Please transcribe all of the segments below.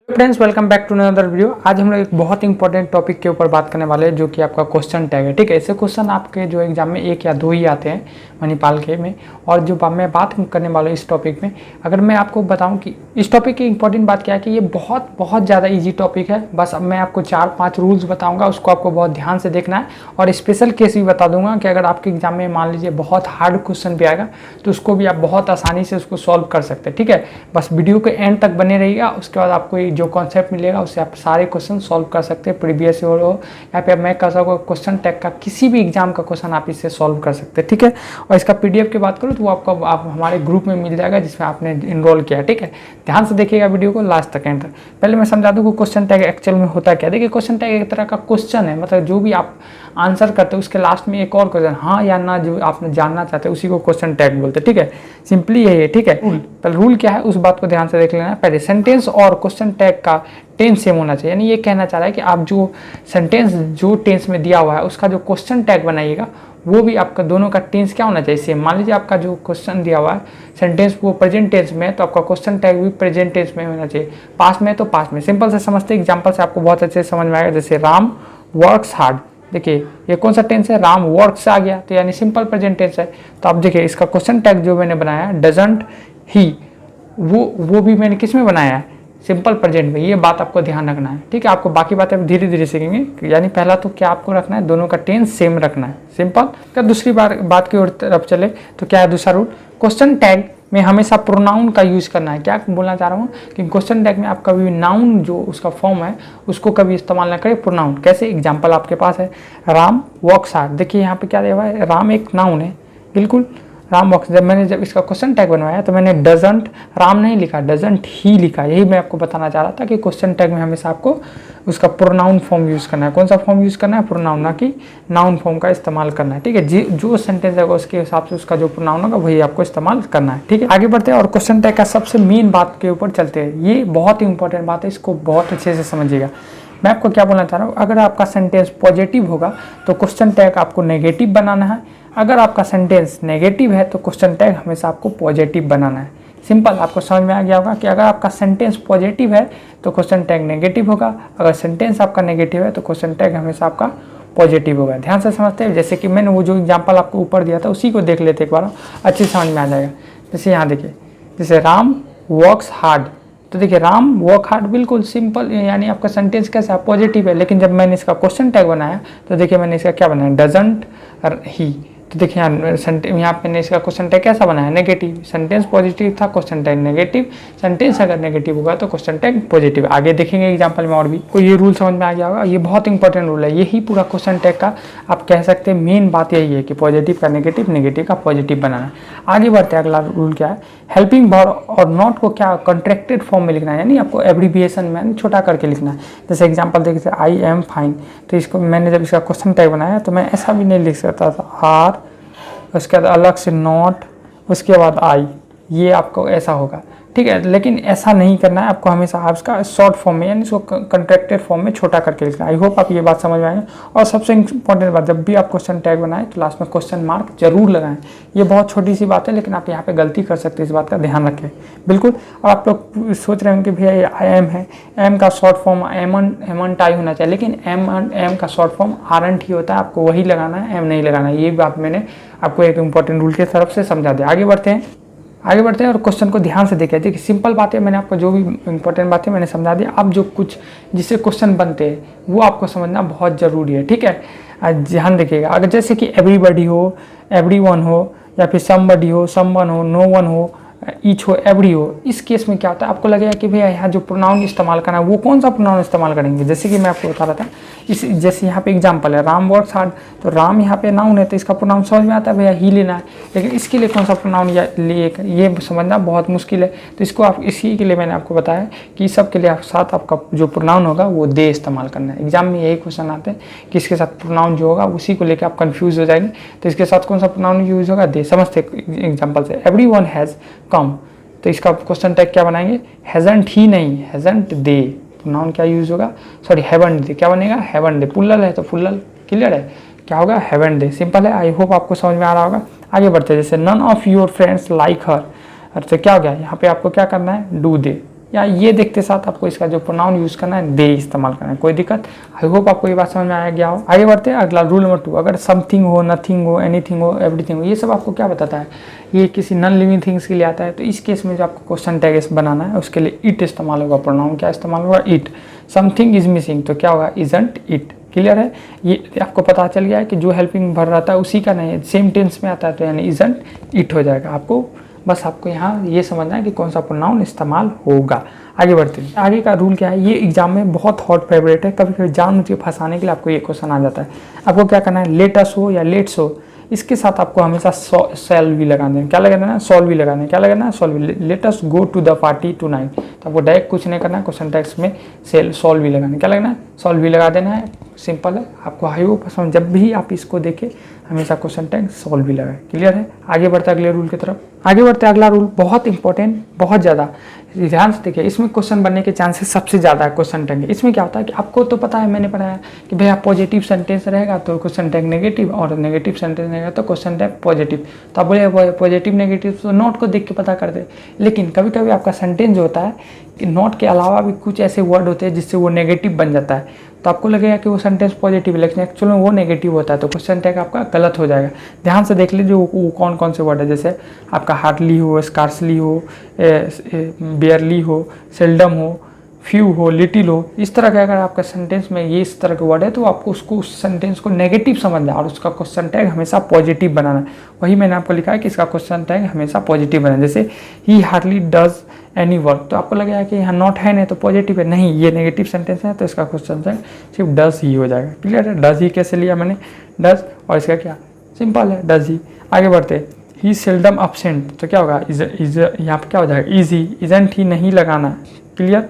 Friends, welcome back to another video. आज हम लोग एक बहुत इंपॉर्टेंट टॉपिक के ऊपर बात करने वाले हैं, जो कि आपका क्वेश्चन टैग है। ठीक है, ऐसे क्वेश्चन आपके जो एग्जाम में एक या दो ही आते हैं मणिपाल के में। और जो मैं बात करने वाला हूँ इस टॉपिक में, अगर मैं आपको बताऊं कि इस टॉपिक की इंपॉर्टेंट बात क्या है कि ये बहुत ज़्यादा ईजी टॉपिक है। बस अब मैं आपको 4-5 रूल्स बताऊँगा, उसको आपको बहुत ध्यान से देखना है। और स्पेशल केस भी बता दूंगा कि अगर आपके एग्जाम में मान लीजिए बहुत हार्ड क्वेश्चन भी आएगा तो उसको भी आप बहुत आसानी से उसको सॉल्व कर सकते हैं। ठीक है, बस वीडियो के एंड तक बने रहिएगा। उसके बाद आपको जो कॉन्सेप्ट मिलेगा उससे आप सारे क्वेश्चन सॉल्व कर सकते हैं। प्रीवियस हो यहाँ पे मैं कर सकूँ क्वेश्चन टैग का किसी भी एग्जाम का क्वेश्चन आप इससे सॉल्व कर सकते हैं। ठीक है, और इसका पीडीएफ की बात करूँ तो वो आपको आप हमारे ग्रुप में मिल जाएगा जिसमें आपने इनरोल किया है। ठीक है, ध्यान से देखिएगा वीडियो को लास्ट तक एंड तक। पहले मैं समझा दूँ कि क्वेश्चन टैग एक्चुअल में होता क्या है। देखिए, क्वेश्चन टैग एक तरह का क्वेश्चन है, मतलब जो भी आप आंसर करते हैं उसके लास्ट में एक और क्वेश्चन हाँ या ना जो आपने जानना चाहते हैं उसी को क्वेश्चन टैग बोलते हैं। ठीक है, सिंपली यही है। ठीक है, पहले रूल क्या है उस बात को ध्यान से देख लेना है। पहले सेंटेंस और क्वेश्चन टैग का टेंस सेम होना चाहिए। यानी ये कहना चाह रहा है कि आप जो सेंटेंस जो टेंस में दिया हुआ है उसका जो क्वेश्चन टैग बनाइएगा वो भी आपका दोनों का टेंस क्या होना चाहिए, सेम। मान लीजिए आपका जो क्वेश्चन दिया हुआ है सेंटेंस वो प्रेजेंट टेंस में है तो आपका क्वेश्चन टैग भी प्रेजेंट टेंस में होना चाहिए। पास्ट में तो पास्ट में। सिंपल से समझते, एग्जांपल से आपको बहुत अच्छे से समझ में आएगा। जैसे राम वर्क्स हार्ड, देखिए ये कौन सा टेंस है, राम वर्क्स आ गया तो यानी सिंपल प्रेजेंट टेंस है। तो आप देखिए इसका क्वेश्चन टैग जो मैंने बनाया डजंट ही, वो भी मैंने किस में बनाया है, सिंपल प्रेजेंट में। ये बात आपको ध्यान रखना है। ठीक है, आपको बाकी बातें धीरे धीरे सीखेंगे। यानी पहला तो क्या आपको रखना है, दोनों का टेंस सेम रखना है, सिंपल। क्या दूसरी बात की ओर तरफ चले तो क्या है दूसरा रूल, क्वेश्चन टैग में हमेशा प्रोनाउन का यूज करना है। क्या बोलना चाह रहा हूँ कि क्वेश्चन टैग में आप कभी नाउन जो उसका फॉर्म है उसको कभी इस्तेमाल ना करें, प्रोनाउन। कैसे, एग्जाम्पल आपके पास है राम वर्क्स हार्ड। देखिए यहाँ पे क्या दिया हुआ है, राम एक नाउन है, बिल्कुल राम वर्क्स। जब इसका क्वेश्चन टैग बनवाया तो मैंने डजंट राम नहीं लिखा, डजंट ही लिखा। यही मैं आपको बताना चाह रहा था कि क्वेश्चन टैग में हमेशा आपको उसका प्रोनाउन फॉर्म यूज़ करना है। कौन सा फॉर्म यूज़ करना है, प्रोनाउन, ना कि नाउन फॉर्म का इस्तेमाल करना है। ठीक है, जो सेंटेंस है उसके हिसाब से उसका जो प्रोनाउन होगा वही आपको इस्तेमाल करना है। ठीक है, आगे बढ़ते हैं और क्वेश्चन टैग का सबसे मेन बात के ऊपर चलते हैं। ये बहुत ही इंपॉर्टेंट बात है, इसको बहुत अच्छे से समझिएगा। मैं आपको क्या बोलना चाह रहा हूँ, अगर आपका सेंटेंस पॉजिटिव होगा तो क्वेश्चन टैग आपको नेगेटिव बनाना है। अगर आपका सेंटेंस नेगेटिव है तो क्वेश्चन टैग हमेशा आपको पॉजिटिव बनाना है। सिंपल, आपको समझ में आ गया होगा कि अगर आपका सेंटेंस पॉजिटिव है तो क्वेश्चन टैग नेगेटिव होगा, अगर सेंटेंस आपका नेगेटिव है तो क्वेश्चन टैग हमेशा आपका पॉजिटिव होगा। ध्यान से समझते हैं। जैसे कि मैंने वो जो एग्जाम्पल आपको ऊपर दिया था उसी को देख लेते एक बार, अच्छी समझ में आ जाएगा। जैसे यहाँ देखिए, जैसे राम वर्क्स हार्ड, तो देखिए राम वर्क हार्ड बिल्कुल सिंपल, यानी आपका सेंटेंस कैसा है, पॉजिटिव है। लेकिन जब मैंने इसका क्वेश्चन टैग बनाया तो देखिए मैंने इसका क्या बनाया, डजंट ही। तो देखिए यहाँ पे मैंने इसका क्वेश्चन टैग कैसा बनाया, नेगेटिव। सेंटेंस पॉजिटिव था, क्वेश्चन टैग नेगेटिव। सेंटेंस अगर नेगेटिव होगा तो क्वेश्चन टैग पॉजिटिव। आगे देखेंगे एग्जाम्पल में और भी। कोई ये रूल समझ में आ गया होगा, ये बहुत इंपॉर्टेंट रूल है। यही पूरा क्वेश्चन टैग का आप कह सकते हैं मेन बात यही है कि पॉजिटिव का नेगेटिव, नेगेटिव का पॉजिटिव बनाना। आगे बढ़ते हैं, अगला रूल क्या है, हेल्पिंग वर्ब और नॉट को क्या कॉन्ट्रैक्टेड फॉर्म में लिखना है, यानी आपको एब्रीविएशन में छोटा करके लिखना है। जैसे एग्जांपल देखिए, आई एम फाइन, तो इसको मैंने जब इसका क्वेश्चन टैग बनाया तो मैं ऐसा भी नहीं लिख सकता था, आर उसके बाद अलग से नॉट उसके बाद आई, ये आपको ऐसा होगा। ठीक है, लेकिन ऐसा नहीं करना है आपको, हमेशा आप इसका शॉर्ट फॉर्म में यानी इसको कंट्रैक्टेड फॉर्म में छोटा करके लिखना है। आई होप आप ये बात समझ में आएंगे। और सबसे इंपॉर्टेंट बात, जब भी आप क्वेश्चन टैग बनाएं तो लास्ट में क्वेश्चन मार्क जरूर लगाएं। ये बहुत छोटी सी बात है लेकिन आप यहाँ पे गलती कर सकते हैं, इस बात का ध्यान रखें बिल्कुल। और आप लोग सोच रहे हैं कि भैया ये आई एम है, एम का शॉर्ट फॉर्म एमंट आई होना चाहिए, लेकिन एम का शॉर्ट फॉर्म आरंट ही होता है, आपको वही लगाना है, एम नहीं लगाना है। ये बात मैंने आपको एक इंपॉर्टेंट रूल की तरफ से समझा दिया। आगे बढ़ते हैं और क्वेश्चन को ध्यान से देखिए। देखिए सिंपल बात है, मैंने आपको जो भी इंपॉर्टेंट बातें मैंने समझा दी। अब जो कुछ जिससे क्वेश्चन बनते हैं वो आपको समझना बहुत ज़रूरी है। ठीक है, ध्यान देखिएगा। अगर जैसे कि एवरीबडी हो, एवरीवन हो, या फिर समबडी हो, समवन हो, नो वन हो, ईच हो, एवरी हो, इस केस में क्या होता है, आपको लगेगा कि भैया यहाँ जो प्रोनाउन इस्तेमाल करना है वो कौन सा प्रोनाउन इस्तेमाल करेंगे। जैसे कि मैं आपको बता रहा था, इस जैसे यहाँ पे एग्जांपल है राम वर्क्स हार्ड, तो राम यहाँ पे नाउन है तो इसका प्रोनाउन समझ में आता है भैया ही लेना है। लेकिन इसके लिए कौन सा प्रोनाउन ये समझना बहुत मुश्किल है। तो इसको आप इसी के लिए मैंने आपको बताया कि सब के लिए आप साथ आपका जो प्रोनाउन होगा वो दे इस्तेमाल करना है। एग्जाम में यही क्वेश्चन आते हैं कि इसके साथ प्रोनाउन जो होगा उसी को लेकर आप कन्फ्यूज हो जाएंगे। तो इसके साथ कौन सा प्रोनाउन यूज होगा, दे। समझते एग्जाम्पल से, एवरीवन हैज़ कम, तो इसका क्वेश्चन टैग क्या बनाएंगे, हैजंट ही नहीं, हैजंट दे। प्रोनाउन क्या यूज होगा, सॉरी हैवंट दे, क्या बनेगा, हैवंट दे। पुल्लल है तो पुल्लल, क्लियर है, क्या होगा, हैवंट दे। सिंपल है, आई होप आपको समझ में आ रहा होगा। आगे बढ़ते हैं, जैसे none of your friends like her, तो क्या हो गया, यहाँ पे आपको क्या करना है, डू दे। या ये देखते साथ आपको इसका जो प्रोनाउन यूज़ करना है दे इस्तेमाल करना है। कोई दिक्कत? आई होप आपको ये बात समझ में आ गया हो। आगे बढ़ते हैं, अगला रूल नंबर 2, अगर समथिंग हो, नथिंग हो, एनीथिंग हो, एवरीथिंग हो, ये सब आपको क्या बताता है, ये किसी नॉन लिविंग थिंग्स के लिए आता है। तो इस केस में जो आपको क्वेश्चन टैग बनाना है उसके लिए इट इस्तेमाल होगा। प्रोनाउन क्या इस्तेमाल होगा? इट। समथिंग इज मिसिंग तो क्या होगा? Isn't it. क्लियर है? ये आपको पता चल गया है कि जो हेल्पिंग वर्ब रहता है उसी का नहीं, सेम टेंस में आता है तो यानी इजंट इट हो जाएगा। आपको यहाँ ये समझना है कि कौन सा प्रोनाउन इस्तेमाल होगा। आगे बढ़ते हैं, आगे का रूल क्या है, ये एग्जाम में बहुत हॉट फेवरेट है, कभी कभी जानबूझ के फंसाने के लिए आपको ये क्वेश्चन आ जाता है। आपको क्या करना है, लेटस हो या लेट्स हो, इसके साथ आपको हमेशा सॉल्व भी लगाना है। क्या लगाना है? सॉल्व भी लगाना है। क्या लगाना है? Solve. Let's go to the party tonight, तो आपको डायरेक्ट कुछ नहीं करना है, क्वेश्चन टेक्स्ट में सॉल्व भी लगाना है। क्या लगना है? सॉल्व भी लगा देना है। सिंपल है। आपको हाई हो पसंद, जब भी आप इसको देखें हमेशा क्वेश्चन टैग सॉल्व भी लगाए। क्लियर है? आगे बढ़ते हैं अगले रूल की तरफ। आगे बढ़ते हैं, अगला रूल बहुत इंपॉर्टेंट, बहुत ज़्यादा ध्यान से देखिए, इसमें क्वेश्चन बनने के चांसेस सबसे ज़्यादा है क्वेश्चन टैग। इसमें क्या होता है कि आपको तो पता है, मैंने पढ़ाया कि भैया पॉजिटिव सेंटेंस रहेगा तो क्वेश्चन टैग नेगेटिव, और नेगेटिव सेंटेंस रहेगा तो क्वेश्चन टैग पॉजिटिव। तो आप बोले पॉजिटिव नेगेटिव तो नोट को देख के पता कर दे, लेकिन कभी कभी आपका सेंटेंस जो होता है कि नोट के अलावा भी कुछ ऐसे वर्ड होते हैं जिससे वो नेगेटिव बन जाता है, तो आपको लगेगा कि वो सेंटेंस पॉजिटिव है लेकिन एक्चुअली वो नेगेटिव होता है, तो क्वेश्चन टैग आपका गलत हो जाएगा। ध्यान से देख लीजिए वो कौन कौन से वर्ड है, जैसे आपका हार्डली हो, स्कार्सली हो, बेयरली हो, सेल्डम हो, फ्यू हो, लिटिल हो, इस तरह के अगर आपका सेंटेंस में ये इस तरह के वर्ड है तो आपको उसको उस सेंटेंस को नेगेटिव समझना है और उसका क्वेश्चन टैग हमेशा पॉजिटिव बनाना है। वही मैंने आपको लिखा है कि इसका क्वेश्चन टैग हमेशा पॉजिटिव बनाना है। जैसे ही हार्डली डज एनी वर्क, तो आपको लगेगा कि यहाँ नॉट है नहीं तो पॉजिटिव है, नहीं ये नेगेटिव सेंटेंस है तो इसका क्वेश्चन टैग सिर्फ डज ही हो जाएगा। क्लियर है? डज ही कैसे लिया मैंने? डज, और इसका क्या? सिंपल है, डज ही। आगे बढ़ते, ही सेल्डम अपसेंट, तो क्या होगा? इज यहाँ पर क्या हो जाएगा? इजी। इजंट ही नहीं लगाना है। क्लियर?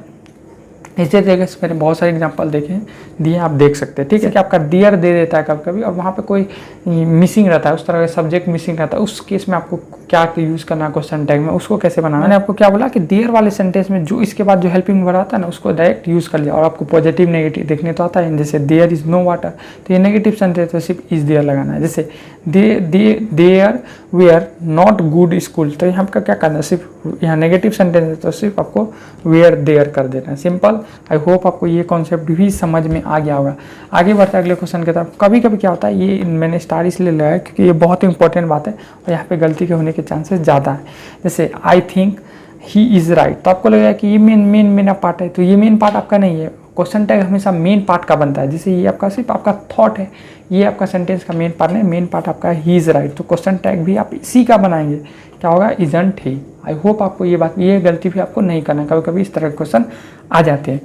इसी तरीके से मैंने बहुत सारे एग्जांपल देखे दिए, आप देख सकते हैं। ठीक है कि आपका डियर दे देता है कभी कभी और वहाँ पे कोई मिसिंग रहता है, उस तरह का सब्जेक्ट मिसिंग रहता है, उस केस में आपको क्या यूज़ करना है क्वेश्चन टैग में, उसको कैसे बनाना। मैंने आपको क्या बोला कि डियर वाले सेंटेंस में जो इसके बाद जो हेल्पिंग वर्ब आता है ना उसको डायरेक्ट यूज़ कर लिया, और आपको पॉजिटिव नेगेटिव देखने तो आता है। जैसे देयर इज़ नो वाटर, तो ये नेगेटिव सेंटेंस तो सिर्फ इज देयर लगाना है। जैसे there were not good school, तो यहाँ का क्या करना है, सिर्फ यहाँ नेगेटिव सेंटेंस है तो सिर्फ आपको वेयर देयर कर देना है। सिंपल। आई होप आपको ये कॉन्सेप्ट भी समझ में आ गया होगा। आगे बढ़ते अगले क्वेश्चन की तरफ। कभी कभी क्या होता है, ये मैंने स्टार इसलिए लगाया क्योंकि ये बहुत इंपॉर्टेंट बात है और यहाँ पे गलती के होने के चांसेस ज़्यादा है। जैसे I think he is right, तो आपको लगेगा कि ये मेन पार्ट है, तो ये मेन पार्ट आपका नहीं है। क्वेश्चन टैग हमेशा मेन पार्ट का बनता है। जैसे ये आपका सिर्फ आपका थॉट है, ये आपका सेंटेंस का मेन पार्ट नहीं, मेन पार्ट आपका ही इज़ राइट, तो क्वेश्चन टैग भी आप इसी का बनाएंगे। क्या होगा? Isn't he. आई होप आपको ये गलती भी आपको नहीं करना है, कभी कभी इस तरह के क्वेश्चन आ जाते हैं।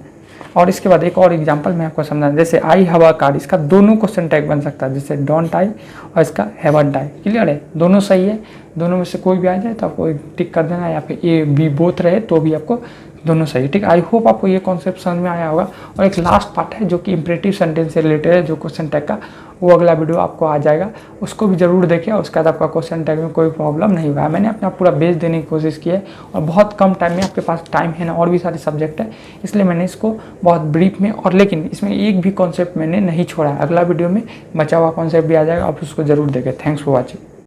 और इसके बाद एक और एग्जांपल मैं आपको समझाऊं, जैसे आई हैव अ कार, इसका दोनों क्वेश्चन टैग बन सकता है, जैसे डोंट आई और इसका हैवंट आई। क्लियर है? दोनों सही है, दोनों में से कोई भी आ जाए तो आपको टिक कर देना, या फिर ए बी बोथ रहे तो भी आपको दोनों सही। ठीक, आई होप आपको ये कॉन्सेप्ट समझ में आया होगा। और एक लास्ट पार्ट है जो कि इंपरेटिव सेंटेंस से रिलेटेड है, जो क्वेश्चन टैग का, वो अगला वीडियो आपको आ जाएगा, उसको भी जरूर देखिए। उसके बाद आपका क्वेश्चन टैग में कोई प्रॉब्लम नहीं हुआ। मैंने अपना पूरा बेस देने की कोशिश की है और बहुत कम टाइम में, आपके पास टाइम है ना, और भी सारे सब्जेक्ट है, इसलिए मैंने इसको बहुत ब्रीफ में, और लेकिन इसमें एक भी कॉन्सेप्ट मैंने नहीं छोड़ा है। अगला वीडियो में बचा हुआ कॉन्सेप्ट भी आ जाएगा, आप उसको जरूर देखें। Thanks for watching.